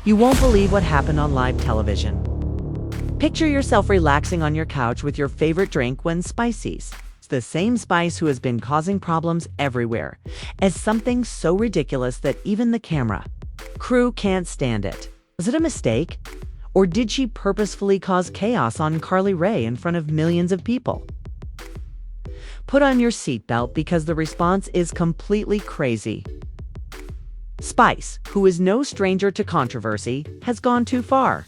You won't believe what happened on live television. Picture yourself relaxing on your couch with your favorite drink when Spices, the same Spice who has been causing problems everywhere, as something so ridiculous that even the camera crew can't stand it. Was it a mistake? Or did she purposefully cause chaos on Carly Rae in front of millions of people? Put on your seatbelt because the response is completely crazy. Spice, who is no stranger to controversy, has gone too far.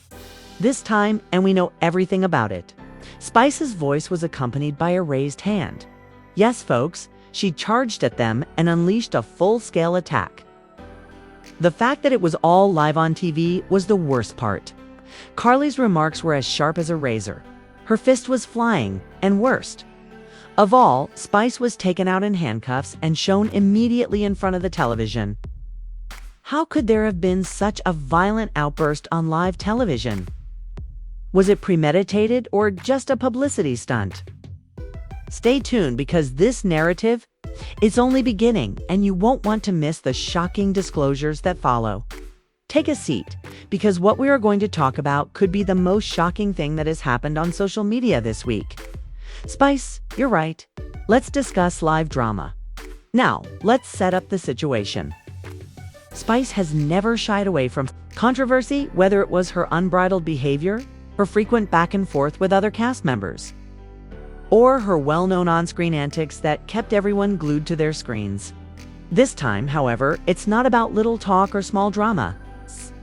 This time, and we know everything about it. Spice's voice was accompanied by a raised hand. Yes, folks, she charged at them and unleashed a full-scale attack. The fact that it was all live on TV was the worst part. Carly's remarks were as sharp as a razor. Her fist was flying, and worst of all, Spice was taken out in handcuffs and shown immediately in front of the television. How could there have been such a violent outburst on live television? Was it premeditated or just a publicity stunt? Stay tuned because this narrative is only beginning and you won't want to miss the shocking disclosures that follow. Take a seat because what we are going to talk about could be the most shocking thing that has happened on social media this week. Spice, you're right. Let's discuss live drama. Now, let's set up the situation. Spice has never shied away from controversy, whether it was her unbridled behavior, her frequent back and forth with other cast members, or her well-known on-screen antics that kept everyone glued to their screens. This time, however, it's not about little talk or small drama.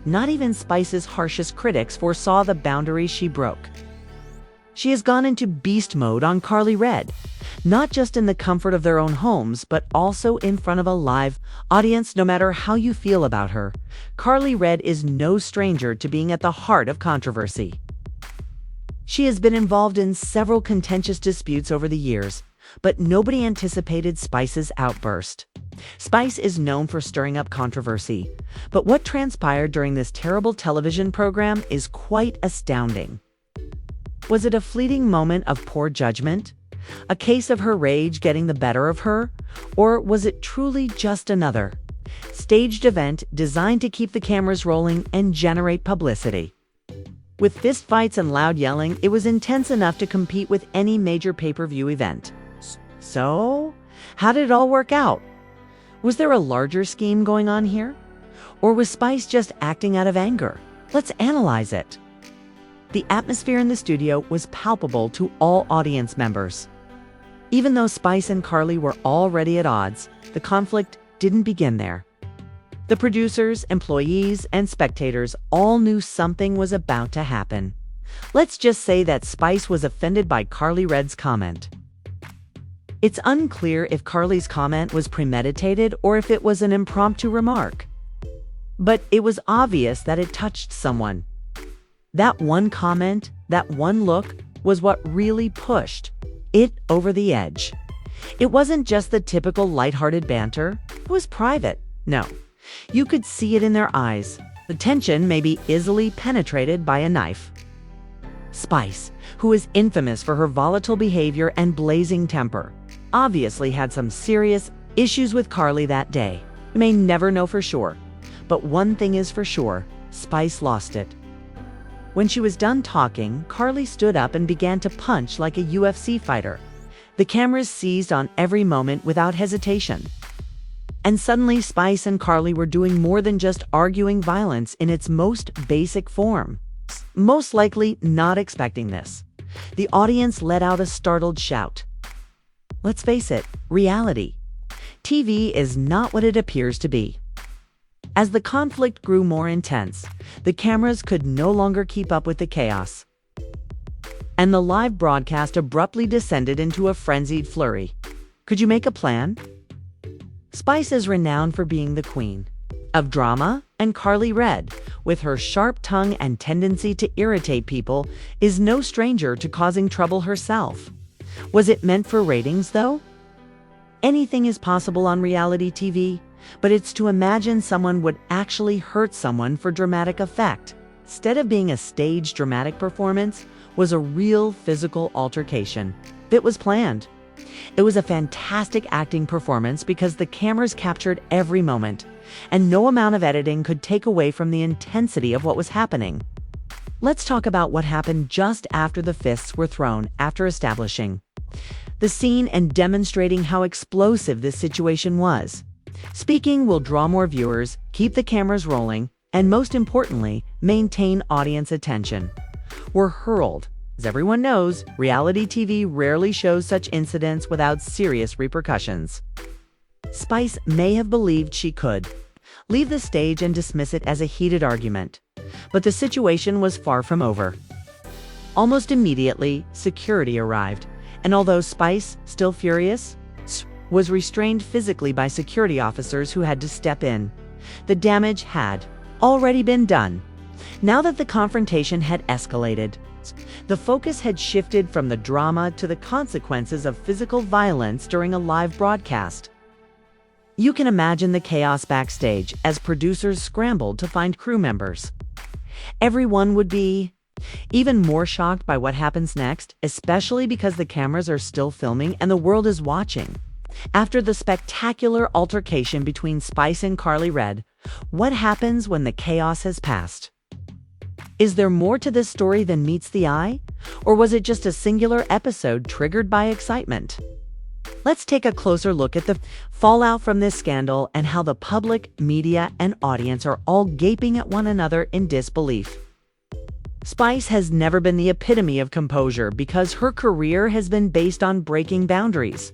Not even Spice's harshest critics foresaw the boundaries she broke. She has gone into beast mode on Carly Rae, not just in the comfort of their own homes, but also in front of a live audience. No matter how you feel about her, Carly Rae is no stranger to being at the heart of controversy. She has been involved in several contentious disputes over the years, but nobody anticipated Spice's outburst. Spice is known for stirring up controversy, but what transpired during this terrible television program is quite astounding. Was it a fleeting moment of poor judgment? A case of her rage getting the better of her? Or was it truly just another staged event designed to keep the cameras rolling and generate publicity? With fistfights and loud yelling, it was intense enough to compete with any major pay-per-view event. So, how did it all work out? Was there a larger scheme going on here? Or was Spice just acting out of anger? Let's analyze it. The atmosphere in the studio was palpable to all audience members. Even though Spice and Carly were already at odds, the conflict didn't begin there. The producers, employees, and spectators all knew something was about to happen. Let's just say that Spice was offended by Carly Rae's comment. It's unclear if Carly's comment was premeditated or if it was an impromptu remark. But it was obvious that it touched someone. That one comment, that one look, was what really pushed it over the edge. It wasn't just the typical lighthearted banter. It was private. No, you could see it in their eyes. The tension may be easily penetrated by a knife. Spice, who is infamous for her volatile behavior and blazing temper, obviously had some serious issues with Carly that day. You may never know for sure, but one thing is for sure, Spice lost it. When she was done talking, Carly stood up and began to punch like a UFC fighter. The cameras seized on every moment without hesitation. And suddenly Spice and Carly were doing more than just arguing violence in its most basic form. Most likely not expecting this, the audience let out a startled shout. Let's face it, reality. TV is not what it appears to be. As the conflict grew more intense, the cameras could no longer keep up with the chaos, and the live broadcast abruptly descended into a frenzied flurry. Could you make a plan? Spice is renowned for being the queen of drama, and Carly Rae, with her sharp tongue and tendency to irritate people, is no stranger to causing trouble herself. Was it meant for ratings, though? Anything is possible on reality TV, but it's to imagine someone would actually hurt someone for dramatic effect. Instead of being a staged dramatic performance, was a real physical altercation. It was planned. It was a fantastic acting performance because the cameras captured every moment, and no amount of editing could take away from the intensity of what was happening. Let's talk about what happened just after the fists were thrown, after establishing the scene and demonstrating how explosive this situation was. Speaking will draw more viewers, keep the cameras rolling, and most importantly, maintain audience attention. Were hurled. As everyone knows, reality TV rarely shows such incidents without serious repercussions. Spice may have believed she could leave the stage and dismiss it as a heated argument, but the situation was far from over. Almost immediately, security arrived, and although Spice, still furious, was restrained physically by security officers who had to step in, the damage had already been done. Now that the confrontation had escalated, the focus had shifted from the drama to the consequences of physical violence during a live broadcast. You can imagine the chaos backstage as producers scrambled to find crew members. Everyone would be even more shocked by what happens next, especially because the cameras are still filming and the world is watching. After the spectacular altercation between Spice and Karlie Redd, what happens when the chaos has passed? Is there more to this story than meets the eye? Or was it just a singular episode triggered by excitement? Let's take a closer look at the fallout from this scandal and how the public, media, and audience are all gaping at one another in disbelief. Spice has never been the epitome of composure because her career has been based on breaking boundaries,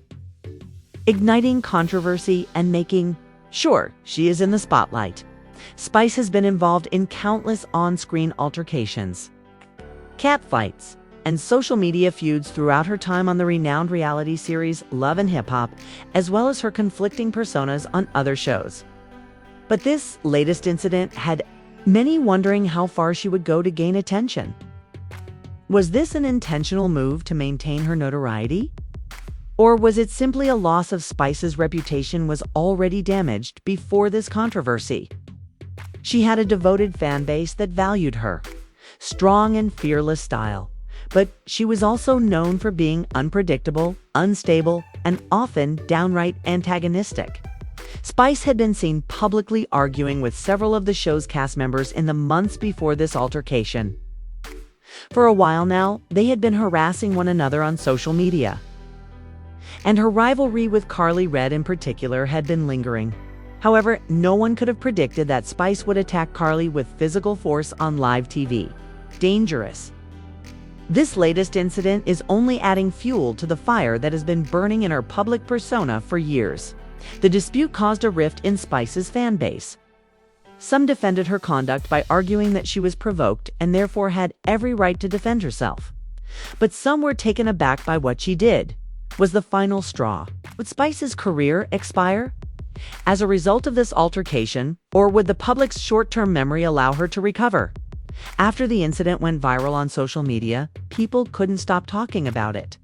igniting controversy, and making sure she is in the spotlight. Spice has been involved in countless on-screen altercations, catfights, and social media feuds throughout her time on the renowned reality series Love and Hip Hop, as well as her conflicting personas on other shows. But this latest incident had many wondering how far she would go to gain attention. Was this an intentional move to maintain her notoriety? Or was it simply a loss of Spice's reputation was already damaged before this controversy? She had a devoted fan base that valued her strong and fearless style, but she was also known for being unpredictable, unstable, and often downright antagonistic. Spice had been seen publicly arguing with several of the show's cast members in the months before this altercation. For a while now, they had been harassing one another on social media, and her rivalry with Karlie Redd in particular had been lingering. However, no one could have predicted that Spice would attack Karlie with physical force on live TV. Dangerous. This latest incident is only adding fuel to the fire that has been burning in her public persona for years. The dispute caused a rift in Spice's fan base. Some defended her conduct by arguing that she was provoked and therefore had every right to defend herself. But some were taken aback by what she did. Was the final straw. Would Spice's career expire as a result of this altercation, or would the public's short-term memory allow her to recover? After the incident went viral on social media, people couldn't stop talking about it.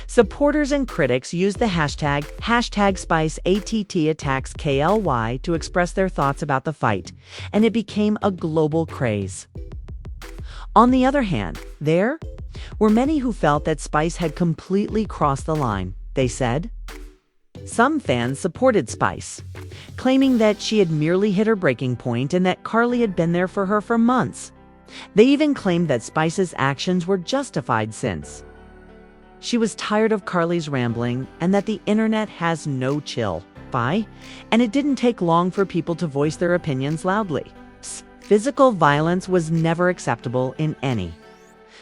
Supporters and critics used the hashtag #SpiceATTAttacksKLY to express their thoughts about the fight, and it became a global craze. On the other hand, there were many who felt that Spice had completely crossed the line, they said. Some fans supported Spice, claiming that she had merely hit her breaking point and that Karlie had been there for her for months. They even claimed that Spice's actions were justified since she was tired of Karlie's rambling and that the internet has no chill. And it didn't take long for people to voice their opinions loudly. Physical violence was never acceptable in any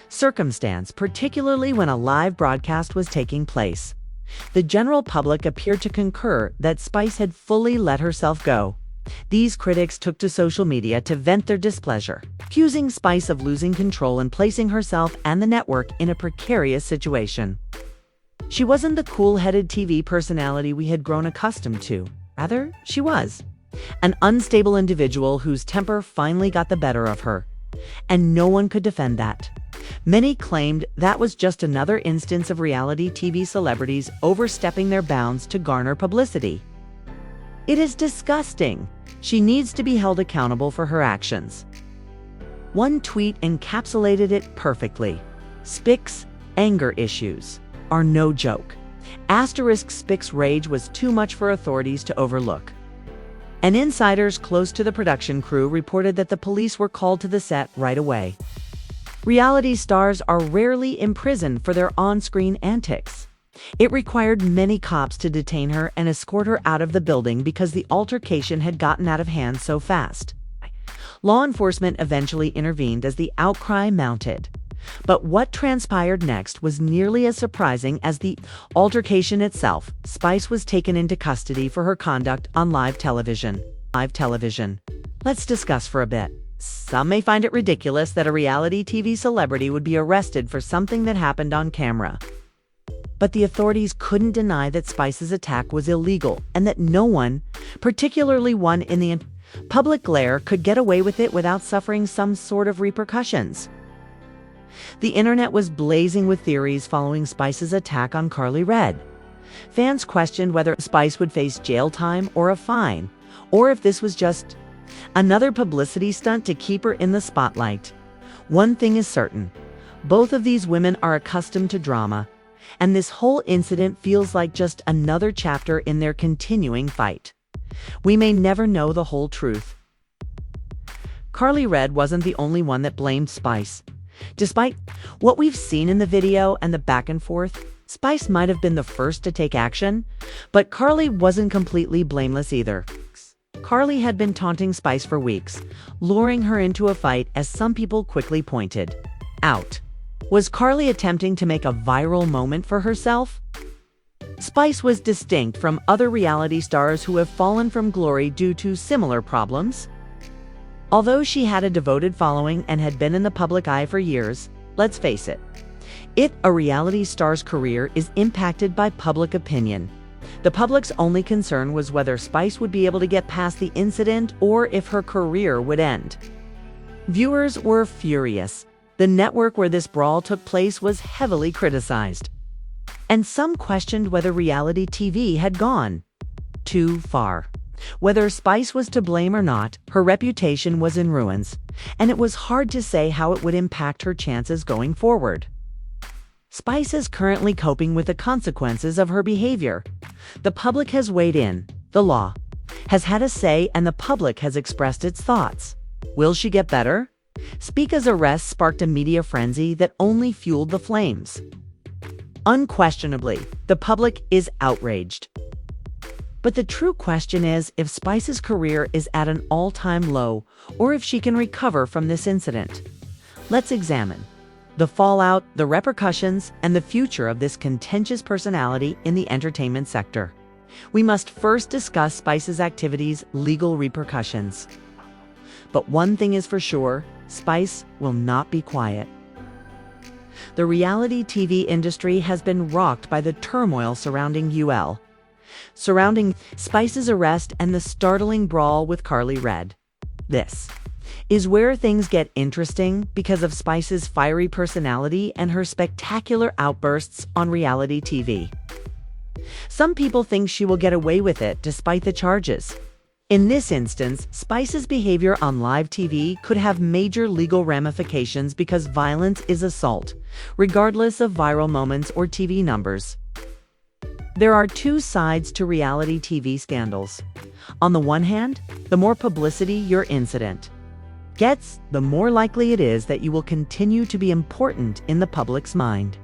circumstance, particularly when a live broadcast was taking place. The general public appeared to concur that Spice had fully let herself go. These critics took to social media to vent their displeasure, accusing Spice of losing control and placing herself and the network in a precarious situation. She wasn't the cool-headed TV personality we had grown accustomed to. Rather, she was an unstable individual whose temper finally got the better of her, and no one could defend that. Many claimed that was just another instance of reality TV celebrities overstepping their bounds to garner publicity. It is disgusting. She needs to be held accountable for her actions. One tweet encapsulated it perfectly. Spick's anger issues are no joke. Spick's rage was too much for authorities to overlook. and insiders close to the production crew reported that the police were called to the set right away. Reality stars are rarely imprisoned for their on-screen antics. It required many cops to detain her and escort her out of the building because the altercation had gotten out of hand so fast. Law enforcement eventually intervened as the outcry mounted. But what transpired next was nearly as surprising as the altercation itself. Spice was taken into custody for her conduct on live television. Let's discuss for a bit. Some may find it ridiculous that a reality TV celebrity would be arrested for something that happened on camera. But the authorities couldn't deny that Spice's attack was illegal and that no one, particularly one in the public glare, could get away with it without suffering some sort of repercussions. The internet was blazing with theories following Spice's attack on Karlie Redd. Fans questioned whether Spice would face jail time or a fine, or if this was just another publicity stunt to keep her in the spotlight. One thing is certain: both of these women are accustomed to drama, and this whole incident feels like just another chapter in their continuing fight. We may never know the whole truth. Karlie Redd wasn't the only one that blamed Spice. Despite what we've seen in the video and the back and forth, Spice might have been the first to take action, but Karlie wasn't completely blameless either. Karlie had been taunting Spice for weeks, luring her into a fight, as some people quickly pointed out. Was Karlie attempting to make a viral moment for herself? Spice was distinct from other reality stars who have fallen from glory due to similar problems. Although she had a devoted following and had been in the public eye for years, let's face it, a reality star's career is impacted by public opinion. The public's only concern was whether Spice would be able to get past the incident or if her career would end. Viewers were furious. The network where this brawl took place was heavily criticized, and some questioned whether reality TV had gone too far. Whether Spice was to blame or not, her reputation was in ruins, and it was hard to say how it would impact her chances going forward. Spice is currently coping with the consequences of her behavior. The public has weighed in, the law has had a say, and the public has expressed its thoughts. Will she get better? Spica's arrest sparked a media frenzy that only fueled the flames. Unquestionably, the public is outraged. But the true question is if Spice's career is at an all-time low or if she can recover from this incident. Let's examine the fallout, the repercussions, and the future of this contentious personality in the entertainment sector. We must first discuss Spice's activities' legal repercussions. But one thing is for sure: Spice will not be quiet. The reality TV industry has been rocked by the turmoil surrounding Spice's arrest and the startling brawl with Karlie Redd. This is where things get interesting because of Spice's fiery personality and her spectacular outbursts on reality TV. Some people think she will get away with it despite the charges. In this instance, Spice's behavior on live TV could have major legal ramifications because violence is assault, regardless of viral moments or TV numbers. There are two sides to reality TV scandals. On the one hand, the more publicity your incident gets, the more likely it is that you will continue to be important in the public's mind.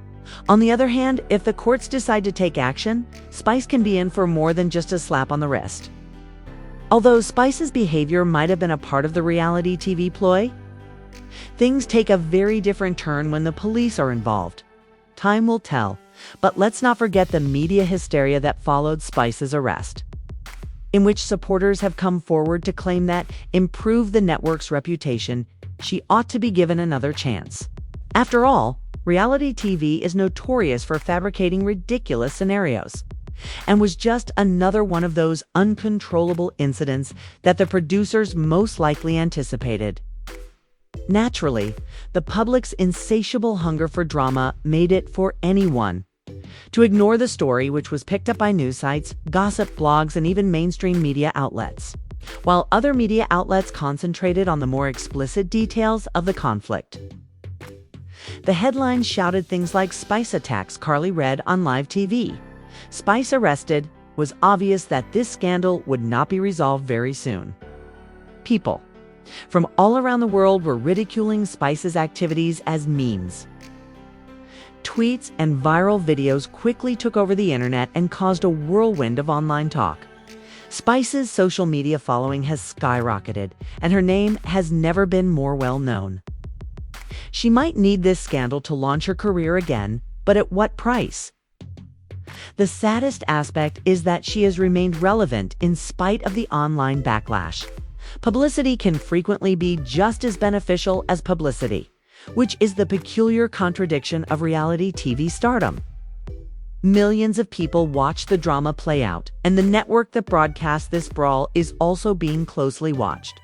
On the other hand, if the courts decide to take action, Spice can be in for more than just a slap on the wrist. Although Spice's behavior might have been a part of the reality TV ploy, things take a very different turn when the police are involved. Time will tell, but let's not forget the media hysteria that followed Spice's arrest, in which supporters have come forward to claim that, improve the network's reputation, she ought to be given another chance. After all, reality TV is notorious for fabricating ridiculous scenarios, and was just another one of those uncontrollable incidents that the producers most likely anticipated. Naturally, the public's insatiable hunger for drama made it for anyone to ignore the story, which was picked up by news sites, gossip blogs, and even mainstream media outlets, while other media outlets concentrated on the more explicit details of the conflict. The headlines shouted things like "Spice attacks Karlie Redd on live TV," "Spice arrested," was obvious that this scandal would not be resolved very soon. People from all around the world were ridiculing Spice's activities as memes. Tweets and viral videos quickly took over the internet and caused a whirlwind of online talk. Spice's social media following has skyrocketed, and her name has never been more well known. She might need this scandal to launch her career again, but at what price? The saddest aspect is that she has remained relevant in spite of the online backlash. Publicity can frequently be just as beneficial as publicity, which is the peculiar contradiction of reality TV stardom. Millions of people watch the drama play out, and the network that broadcasts this brawl is also being closely watched.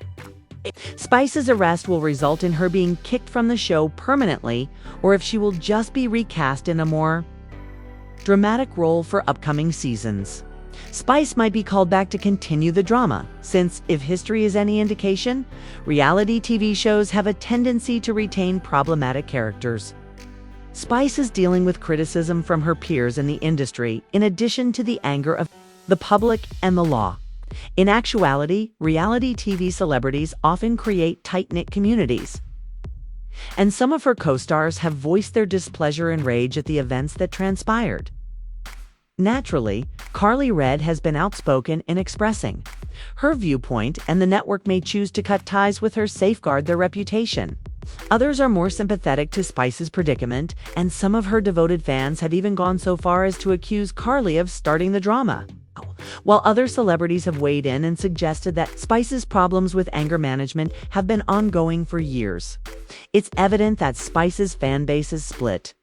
Spice's arrest will result in her being kicked from the show permanently, or if she will just be recast in a more dramatic role for upcoming seasons. Spice might be called back to continue the drama, since, if history is any indication, reality TV shows have a tendency to retain problematic characters. Spice is dealing with criticism from her peers in the industry, in addition to the anger of the public and the law. In actuality, reality TV celebrities often create tight-knit communities. And some of her co-stars have voiced their displeasure and rage at the events that transpired. Naturally, Karlie Redd has been outspoken in expressing her viewpoint, and the network may choose to cut ties with her to safeguard their reputation. Others are more sympathetic to Spice's predicament, and some of her devoted fans have even gone so far as to accuse Karlie of starting the drama. While other celebrities have weighed in and suggested that Spice's problems with anger management have been ongoing for years, it's evident that Spice's fan base is split,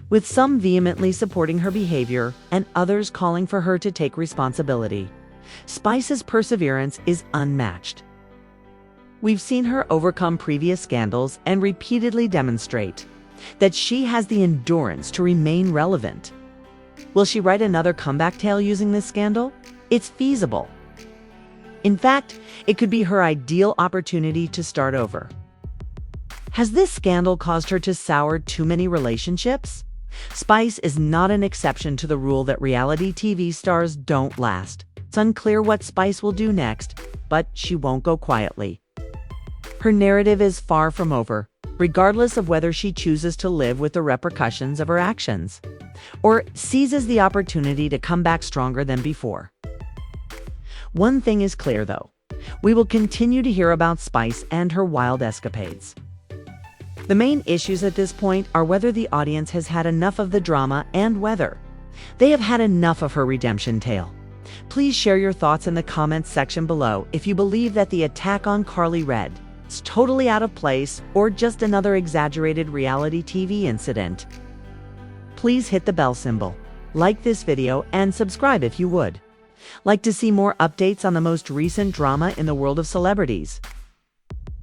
with some vehemently supporting her behavior and others calling for her to take responsibility. Spice's perseverance is unmatched. We've seen her overcome previous scandals and repeatedly demonstrate that she has the endurance to remain relevant. Will she write another comeback tale using this scandal? It's feasible. In fact, it could be her ideal opportunity to start over. Has this scandal caused her to sour too many relationships? Spice is not an exception to the rule that reality TV stars don't last. It's unclear what Spice will do next, but she won't go quietly. Her narrative is far from over, regardless of whether she chooses to live with the repercussions of her actions, or seizes the opportunity to come back stronger than before. One thing is clear, though. We will continue to hear about Spice and her wild escapades. The main issues at this point are whether the audience has had enough of the drama and whether they have had enough of her redemption tale. Please share your thoughts in the comments section below if you believe that the attack on Karlie Redd is totally out of place or just another exaggerated reality TV incident. Please hit the bell symbol, like this video, and subscribe if you would like to see more updates on the most recent drama in the world of celebrities.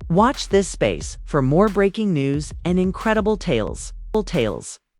Watch this space for more breaking news and incredible tales.